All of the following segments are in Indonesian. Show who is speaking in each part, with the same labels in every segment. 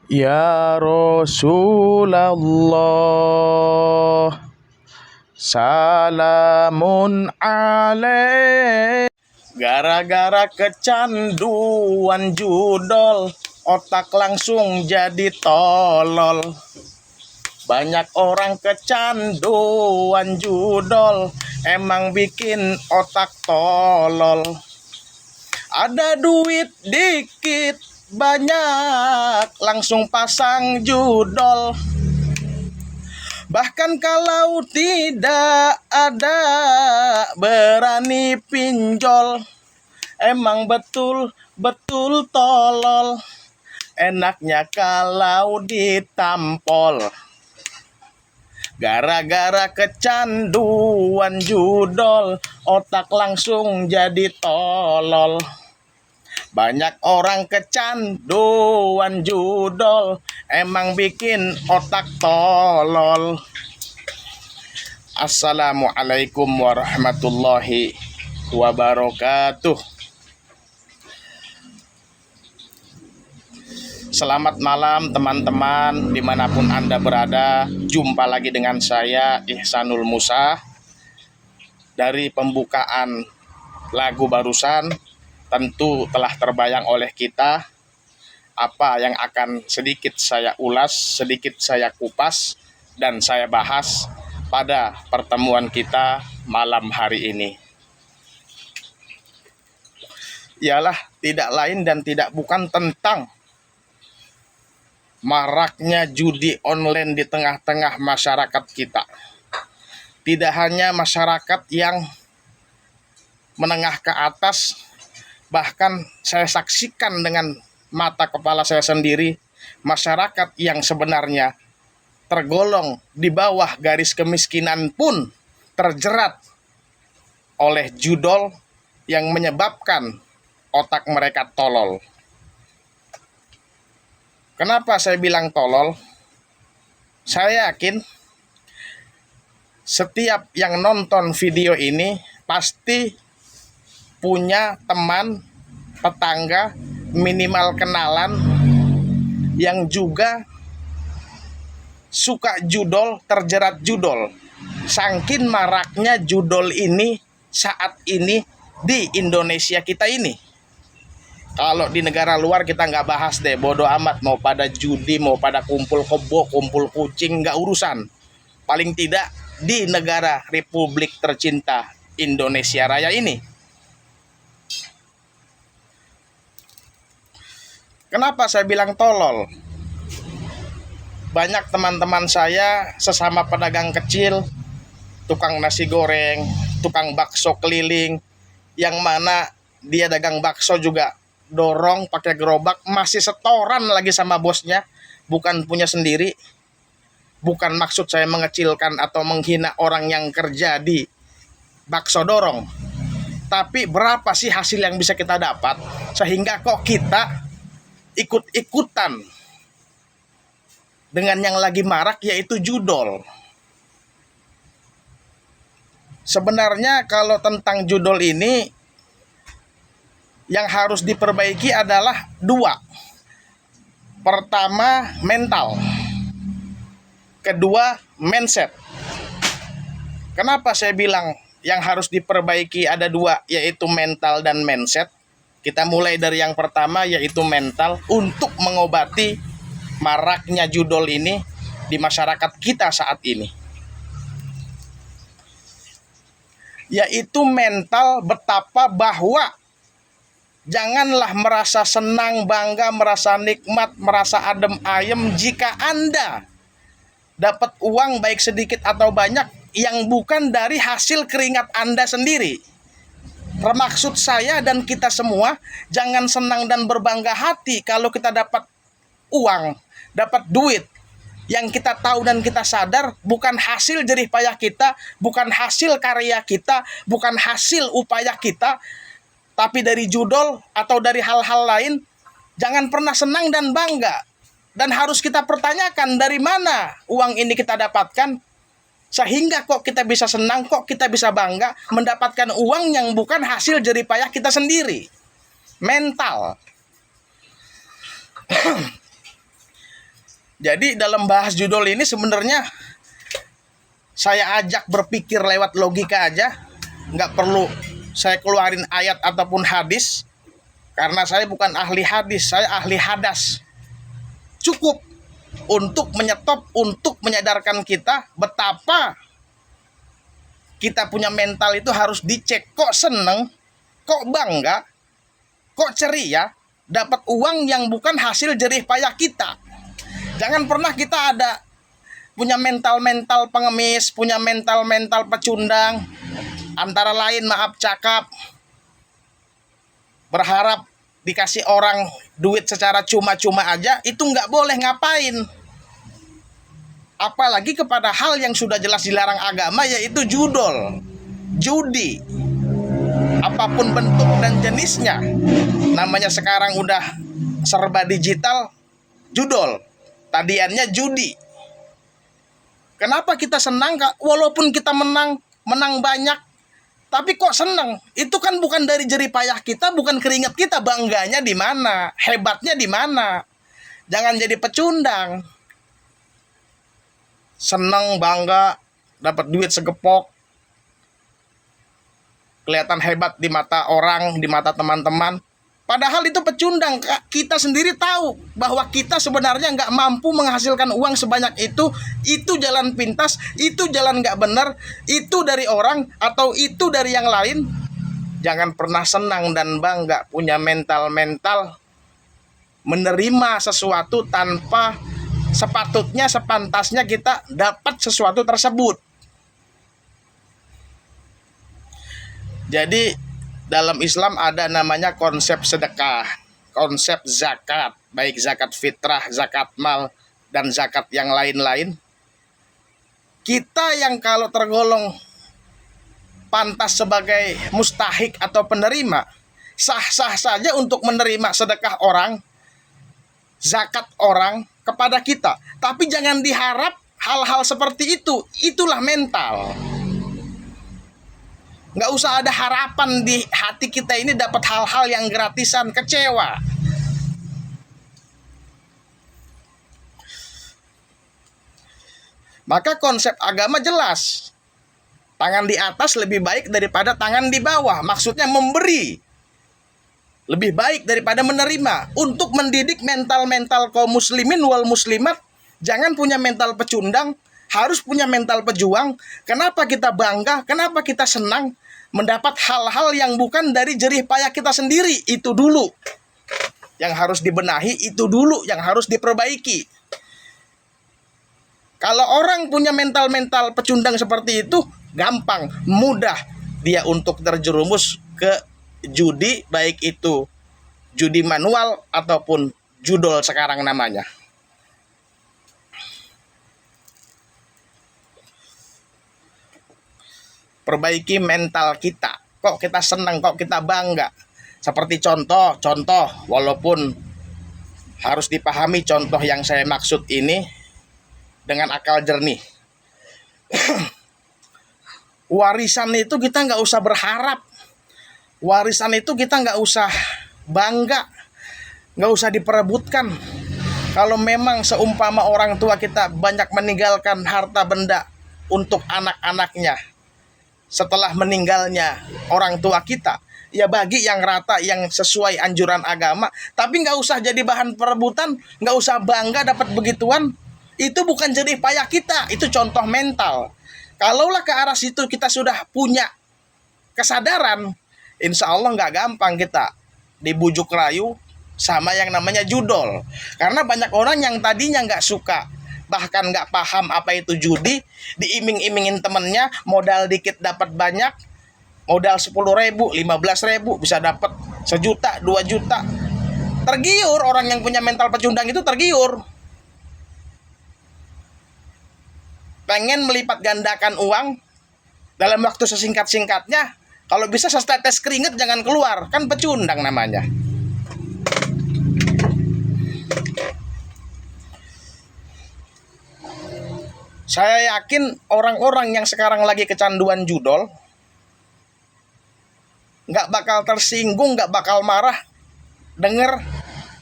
Speaker 1: Ya Rasulullah, salamun alaik. Gara-gara kecanduan judol, otak langsung jadi tolol. Banyak orang kecanduan judol, emang bikin otak tolol. Ada duit dikit banyak, langsung pasang judol. Bahkan kalau tidak ada, berani pinjol. Emang betul-betul tolol, enaknya kalau ditampol. Gara-gara kecanduan judol, otak langsung jadi tolol. Banyak orang kecanduan judol, emang bikin otak tolol. Assalamualaikum warahmatullahi wabarakatuh. Selamat malam teman-teman, dimanapun Anda berada. Jumpa lagi dengan saya, Ihsanul Musa. Dari pembukaan lagu barusan, tentu telah terbayang oleh kita apa yang akan sedikit saya ulas, sedikit saya kupas, dan saya bahas pada pertemuan kita malam hari ini. Ialah tidak lain dan tidak bukan tentang maraknya judi online di tengah-tengah masyarakat kita. Tidak hanya masyarakat yang menengah ke atas, bahkan saya saksikan dengan mata kepala saya sendiri, masyarakat yang sebenarnya tergolong di bawah garis kemiskinan pun terjerat oleh judol yang menyebabkan otak mereka tolol. Kenapa saya bilang tolol? Saya yakin setiap yang nonton video ini pasti punya teman, tetangga, minimal kenalan yang juga suka judol, terjerat judol. Saking maraknya judol ini saat ini di Indonesia kita ini. Kalau di negara luar kita nggak bahas deh, bodo amat, mau pada judi, mau pada kumpul kebo, kumpul kucing, nggak urusan. Paling tidak di negara Republik tercinta Indonesia Raya ini. Kenapa saya bilang tolol? Banyak teman-teman saya sesama pedagang kecil, tukang nasi goreng, tukang bakso keliling, yang mana dia dagang bakso juga dorong pakai gerobak, masih setoran lagi sama bosnya, bukan punya sendiri. Bukan maksud saya mengecilkan atau menghina orang yang kerja di bakso dorong, tapi berapa sih hasil yang bisa kita dapat sehingga kok kita ikut-ikutan dengan yang lagi marak, yaitu judol. Sebenarnya kalau tentang judol ini, yang harus diperbaiki adalah dua. Pertama, mental. Kedua, mindset. Kenapa saya bilang yang harus diperbaiki ada dua, yaitu mental dan mindset? Kita mulai dari yang pertama, yaitu mental, untuk mengobati maraknya judol ini di masyarakat kita saat ini. Yaitu mental, betapa bahwa janganlah merasa senang, bangga, merasa nikmat, merasa adem ayem jika Anda dapat uang baik sedikit atau banyak yang bukan dari hasil keringat Anda sendiri. Termaksud saya dan kita semua, jangan senang dan berbangga hati kalau kita dapat uang, dapat duit yang kita tahu dan kita sadar bukan hasil jerih payah kita, bukan hasil karya kita, bukan hasil upaya kita, tapi dari judol atau dari hal-hal lain. Jangan pernah senang dan bangga. Dan harus kita pertanyakan dari mana uang ini kita dapatkan, sehingga kok kita bisa senang, kok kita bisa bangga mendapatkan uang yang bukan hasil jerih payah kita sendiri. Mental. Jadi dalam bahas judul ini sebenarnya saya ajak berpikir lewat logika aja, nggak perlu saya keluarin ayat ataupun hadis, karena saya bukan ahli hadis, saya ahli hadas. Cukup untuk menyetop, untuk menyadarkan kita betapa kita punya mental itu harus dicek. Kok seneng, kok bangga, kok ceria, dapat uang yang bukan hasil jerih payah kita. Jangan pernah kita ada punya mental-mental pengemis, punya mental-mental pecundang, antara lain maaf cakap, berharap dikasih orang duit secara cuma-cuma aja, itu nggak boleh. Ngapain? Apalagi kepada hal yang sudah jelas dilarang agama, yaitu judol, judi, apapun bentuk dan jenisnya. Namanya sekarang udah serba digital, judol, tadiannya judi. Kenapa kita senang, Kak? Walaupun kita menang banyak, tapi kok senang? Itu kan bukan dari jerih payah kita, bukan keringat kita. Bangganya di mana? Hebatnya di mana? Jangan jadi pecundang. Senang, bangga, dapat duit segepok, kelihatan hebat di mata orang, di mata teman-teman. Padahal itu pecundang. Kita sendiri tahu bahwa kita sebenarnya nggak mampu menghasilkan uang sebanyak itu. Itu jalan pintas, itu jalan nggak benar, itu dari orang atau itu dari yang lain. Jangan pernah senang dan bangga, punya mental-mental menerima sesuatu tanpa sepatutnya, sepantasnya kita dapat sesuatu tersebut. Jadi dalam Islam ada namanya konsep sedekah, konsep zakat, baik zakat fitrah, zakat mal, dan zakat yang lain-lain. Kita yang kalau tergolong pantas sebagai mustahik atau penerima, sah-sah saja untuk menerima sedekah orang, zakat orang kepada kita. Tapi jangan diharap hal-hal seperti itu. Itulah mental. Nggak usah ada harapan di hati kita ini dapat hal-hal yang gratisan, kecewa. Maka konsep agama jelas. Tangan di atas lebih baik daripada tangan di bawah. Maksudnya memberi lebih baik daripada menerima. Untuk mendidik mental-mental kaum muslimin wal muslimat, jangan punya mental pecundang, harus punya mental pejuang. Kenapa kita bangga? Kenapa kita senang? Mendapat hal-hal yang bukan dari jerih payah kita sendiri. Itu dulu yang harus dibenahi, itu dulu yang harus diperbaiki. Kalau orang punya mental-mental pecundang seperti itu, gampang, mudah dia untuk terjerumus ke judi, baik itu judi manual ataupun judol sekarang namanya. Perbaiki mental kita. Kok kita senang, kok kita bangga. Seperti contoh, walaupun harus dipahami contoh yang saya maksud ini dengan akal jernih. Warisan itu kita nggak usah berharap. Warisan itu kita nggak usah bangga, nggak usah diperebutkan. Kalau memang seumpama orang tua kita banyak meninggalkan harta benda untuk anak-anaknya setelah meninggalnya orang tua kita, ya bagi yang rata, yang sesuai anjuran agama. Tapi nggak usah jadi bahan perebutan, nggak usah bangga dapat begituan. Itu bukan jerih payah kita, itu contoh mental. Kalaulah ke arah situ kita sudah punya kesadaran, insya Allah nggak gampang kita dibujuk rayu sama yang namanya judol. Karena banyak orang yang tadinya nggak suka, bahkan nggak paham apa itu judi, diiming-imingin temennya, modal dikit dapat banyak, modal 10.000, 15.000 bisa dapat 1 juta, 2 juta. Tergiur, orang yang punya mental pecundang itu tergiur. Pengen melipat gandakan uang dalam waktu sesingkat-singkatnya. Kalau bisa setetes keringet jangan keluar, kan pecundang namanya. Saya yakin orang-orang yang sekarang lagi kecanduan judol nggak bakal tersinggung, nggak bakal marah denger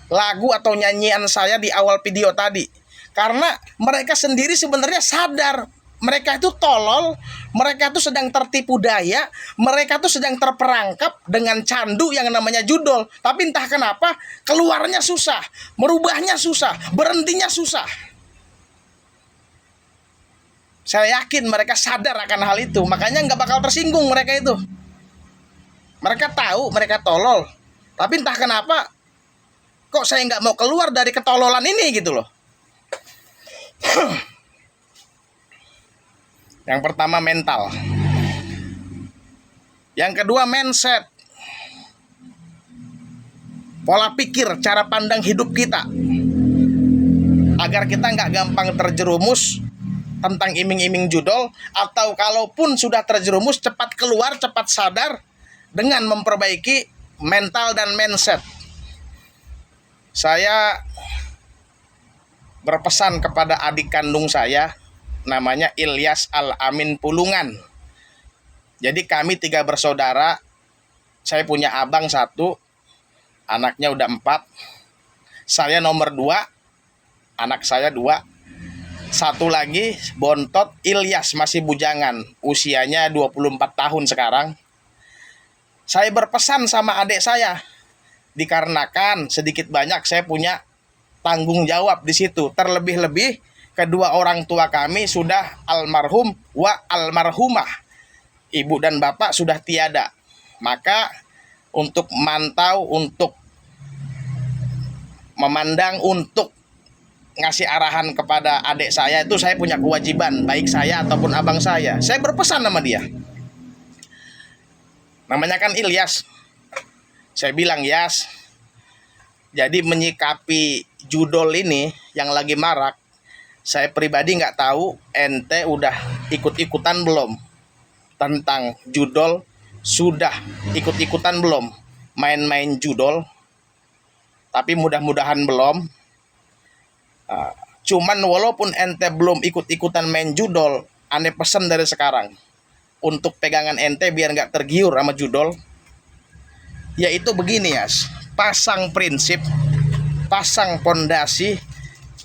Speaker 1: lagu atau nyanyian saya di awal video tadi. Karena mereka sendiri sebenarnya sadar mereka itu tolol, mereka itu sedang tertipu daya, mereka itu sedang terperangkap dengan candu yang namanya judol. Tapi entah kenapa keluarnya susah, merubahnya susah, berhentinya susah. Saya yakin mereka sadar akan hal itu, makanya nggak bakal tersinggung mereka itu. Mereka tahu mereka tolol, tapi entah kenapa kok saya nggak mau keluar dari ketololan ini gitu loh. Yang pertama mental. Yang kedua mindset. Pola pikir, cara pandang hidup kita. Agar kita nggak gampang terjerumus tentang iming-iming judol. Atau kalaupun sudah terjerumus, cepat keluar, cepat sadar dengan memperbaiki mental dan mindset. Saya berpesan kepada adik kandung saya, namanya Ilyas Al-Amin Pulungan. Jadi kami 3 bersaudara. Saya punya abang 1, anaknya udah 4. Saya nomor 2, anak saya 2. 1 lagi bontot Ilyas, masih bujangan, usianya 24 tahun sekarang. Saya berpesan sama adik saya, dikarenakan sedikit banyak saya punya tanggung jawab di situ. Terlebih-lebih kedua orang tua kami sudah almarhum wa almarhumah. Ibu dan bapak sudah tiada. Maka untuk mantau, untuk memandang, untuk ngasih arahan kepada adik saya, itu saya punya kewajiban, baik saya ataupun abang saya. Saya berpesan sama dia. Namanya kan Ilyas. Saya bilang, Yas, jadi menyikapi judol ini yang lagi marak, saya pribadi nggak tahu ente udah ikut-ikutan belum tentang judol, sudah ikut-ikutan belum main-main judol, tapi mudah-mudahan belum. Cuman walaupun ente belum ikut-ikutan main judol, ane pesen dari sekarang untuk pegangan ente biar nggak tergiur sama judol, yaitu begini ya, pasang prinsip, pasang pondasi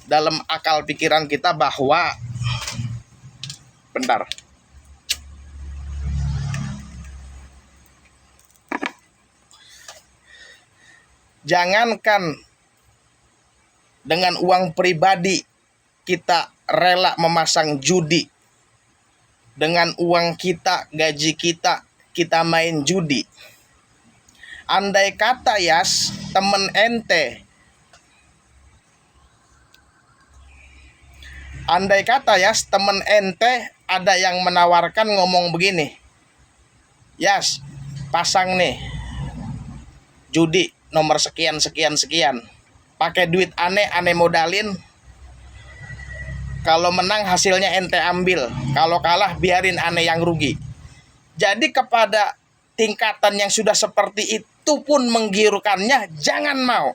Speaker 1: dalam akal pikiran kita bahwa bentar. Jangankan dengan uang pribadi kita rela memasang judi, dengan uang kita, gaji kita, kita main judi. Andai kata Yas, temen ente, andai kata Yas, temen ente ada yang menawarkan ngomong begini, Yas, pasang nih judi nomor sekian sekian sekian, pakai duit ane modalin, kalau menang hasilnya ente ambil, kalau kalah biarin ane yang rugi. Jadi kepada tingkatan yang sudah seperti itu pun menggiurkannya, jangan mau.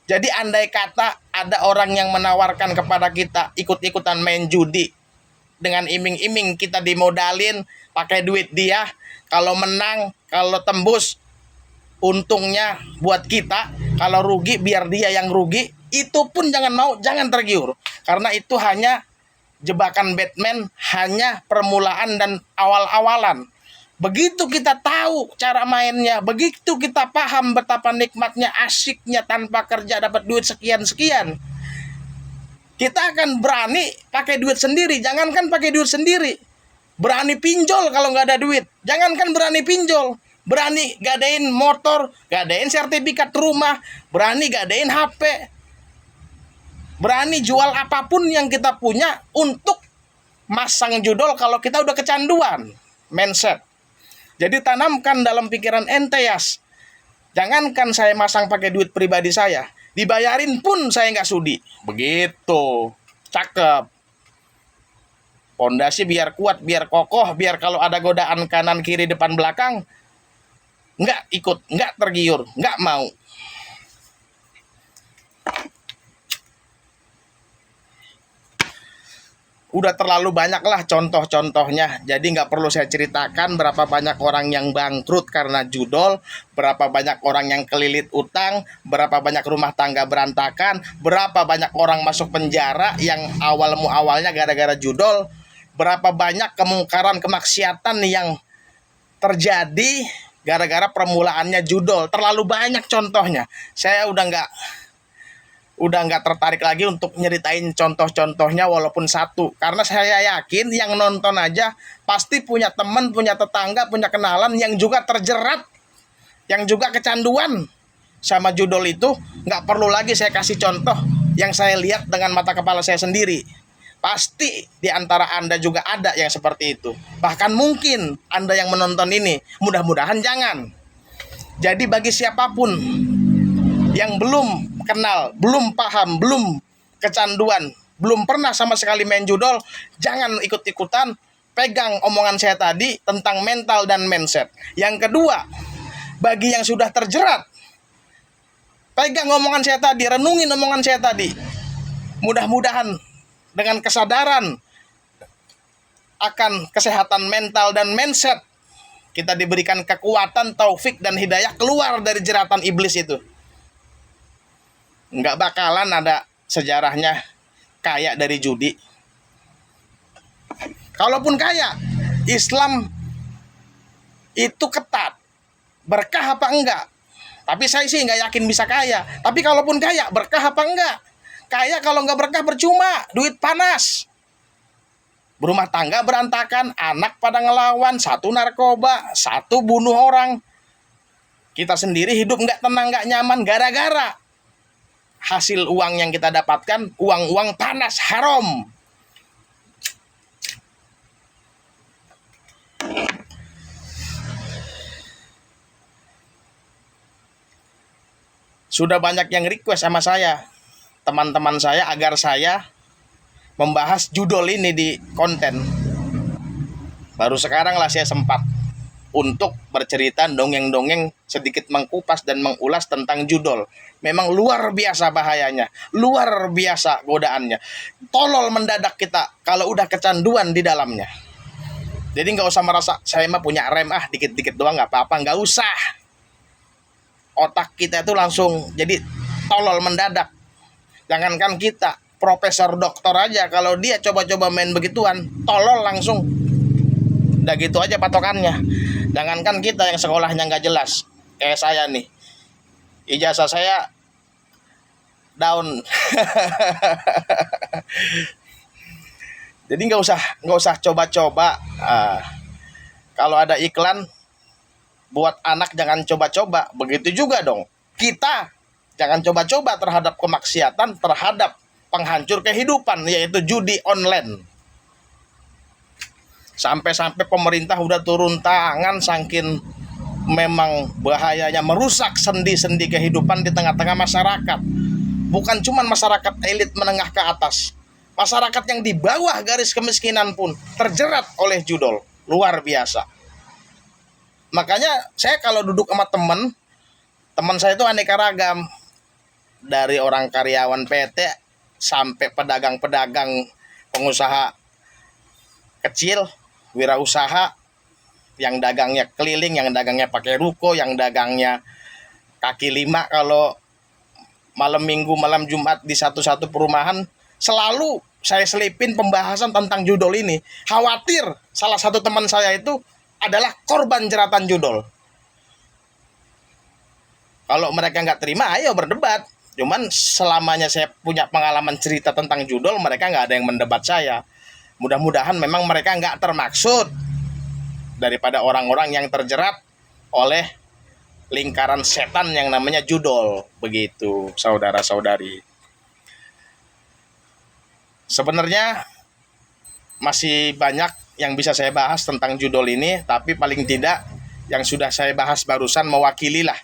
Speaker 1: Jadi andai kata ada orang yang menawarkan kepada kita ikut-ikutan main judi, dengan iming-iming kita dimodalin pakai duit dia, kalau menang, kalau tembus untungnya buat kita, kalau rugi biar dia yang rugi, itu pun jangan mau, jangan tergiur. Karena itu hanya jebakan Batman, hanya permulaan dan awal-awalan. Begitu kita tahu cara mainnya, begitu kita paham betapa nikmatnya, asyiknya tanpa kerja dapat duit sekian-sekian, kita akan berani pakai duit sendiri. Jangankan pakai duit sendiri, berani pinjol kalau nggak ada duit. Jangankan berani pinjol, berani gadein motor, gadein sertifikat rumah, berani gadein HP, berani jual apapun yang kita punya untuk masang judol kalau kita udah kecanduan. Mindset. Jadi tanamkan dalam pikiran ente, Yas. Jangankan saya masang pakai duit pribadi saya, dibayarin pun saya nggak sudi. Begitu. Cakep. Pondasi biar kuat, biar kokoh, biar kalau ada godaan kanan kiri depan belakang nggak ikut, nggak tergiur, nggak mau. Udah terlalu banyak lah contoh-contohnya. Jadi nggak perlu saya ceritakan berapa banyak orang yang bangkrut karena judol, berapa banyak orang yang kelilit utang, berapa banyak rumah tangga berantakan, berapa banyak orang masuk penjara yang awalnya gara-gara judol, berapa banyak kemungkaran kemaksiatan yang terjadi gara-gara permulaannya judol. Terlalu banyak contohnya. Saya udah nggak tertarik lagi untuk nyeritain contoh-contohnya walaupun satu, karena saya yakin yang nonton aja pasti punya teman, punya tetangga, punya kenalan yang juga terjerat, yang juga kecanduan sama judol itu. Nggak perlu lagi saya kasih contoh yang saya lihat dengan mata kepala saya sendiri. Pasti di antara Anda juga ada yang seperti itu. Bahkan mungkin Anda yang menonton ini, mudah-mudahan jangan. Jadi bagi siapapun yang belum kenal, belum paham, belum kecanduan, belum pernah sama sekali main judol, jangan ikut-ikutan. Pegang omongan saya tadi tentang mental dan mindset. Yang kedua, bagi yang sudah terjerat, pegang omongan saya tadi, renungin omongan saya tadi. Mudah-mudahan dengan kesadaran akan kesehatan mental dan mindset, kita diberikan kekuatan, taufik, dan hidayah keluar dari jeratan iblis itu. Nggak bakalan ada sejarahnya kaya dari judi. Kalaupun kaya, Islam itu ketat. Berkah apa enggak? Tapi saya sih nggak yakin bisa kaya. Tapi kalaupun kaya, berkah apa enggak? Kaya kalau nggak berkah percuma, duit panas. Berumah tangga berantakan, anak pada ngelawan, satu narkoba, satu bunuh orang. Kita sendiri hidup nggak tenang, nggak nyaman, gara-gara hasil uang yang kita dapatkan, uang-uang panas, haram. Sudah banyak yang request sama saya, teman-teman saya, agar saya membahas judol ini di konten. Baru sekarang lah saya sempat untuk bercerita, dongeng-dongeng, sedikit mengkupas dan mengulas tentang judol. Memang luar biasa bahayanya, luar biasa godaannya. Tolol mendadak kita kalau udah kecanduan di dalamnya. Jadi nggak usah merasa saya mah punya rem, dikit-dikit doang nggak apa-apa, nggak usah. Otak kita itu langsung jadi tolol mendadak. Jangankan kita, profesor doktor aja kalau dia coba-coba main begituan, tolol langsung. Udah gitu aja patokannya. Jangankan kita yang sekolahnya nggak jelas, kayak saya nih, ijazah saya down. Jadi nggak usah coba-coba. Kalau ada iklan buat anak jangan coba-coba, begitu juga dong kita jangan coba-coba terhadap kemaksiatan, terhadap penghancur kehidupan, yaitu judi online. Sampai-sampai pemerintah udah turun tangan saking memang bahayanya, merusak sendi-sendi kehidupan di tengah-tengah masyarakat. Bukan cuma masyarakat elit menengah ke atas, masyarakat yang di bawah garis kemiskinan pun terjerat oleh judol. Luar biasa. Makanya saya kalau duduk sama teman saya itu aneka ragam. Dari orang karyawan PT sampai pedagang-pedagang, pengusaha kecil, wirausaha, yang dagangnya keliling, yang dagangnya pakai ruko, yang dagangnya kaki lima kalau malam minggu, malam Jumat di satu-satu perumahan. Selalu saya selipin pembahasan tentang judol ini. Khawatir salah satu teman saya itu adalah korban jeratan judol. Kalau mereka nggak terima, ayo berdebat. Cuman selamanya saya punya pengalaman cerita tentang judol, mereka nggak ada yang mendebat saya. Mudah-mudahan memang mereka nggak termaksud daripada orang-orang yang terjerat oleh lingkaran setan yang namanya judol. Begitu, saudara-saudari. Sebenarnya masih banyak yang bisa saya bahas tentang judol ini, tapi paling tidak yang sudah saya bahas barusan mewakililah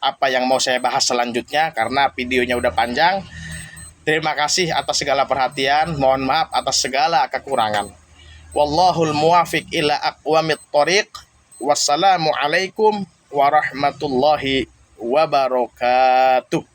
Speaker 1: apa yang mau saya bahas selanjutnya, karena videonya udah panjang. Terima kasih atas segala perhatian, mohon maaf atas segala kekurangan. Wallahul muwafiq ila aqwamit thoriq. Wassalamualaikum warahmatullahi wabarakatuh.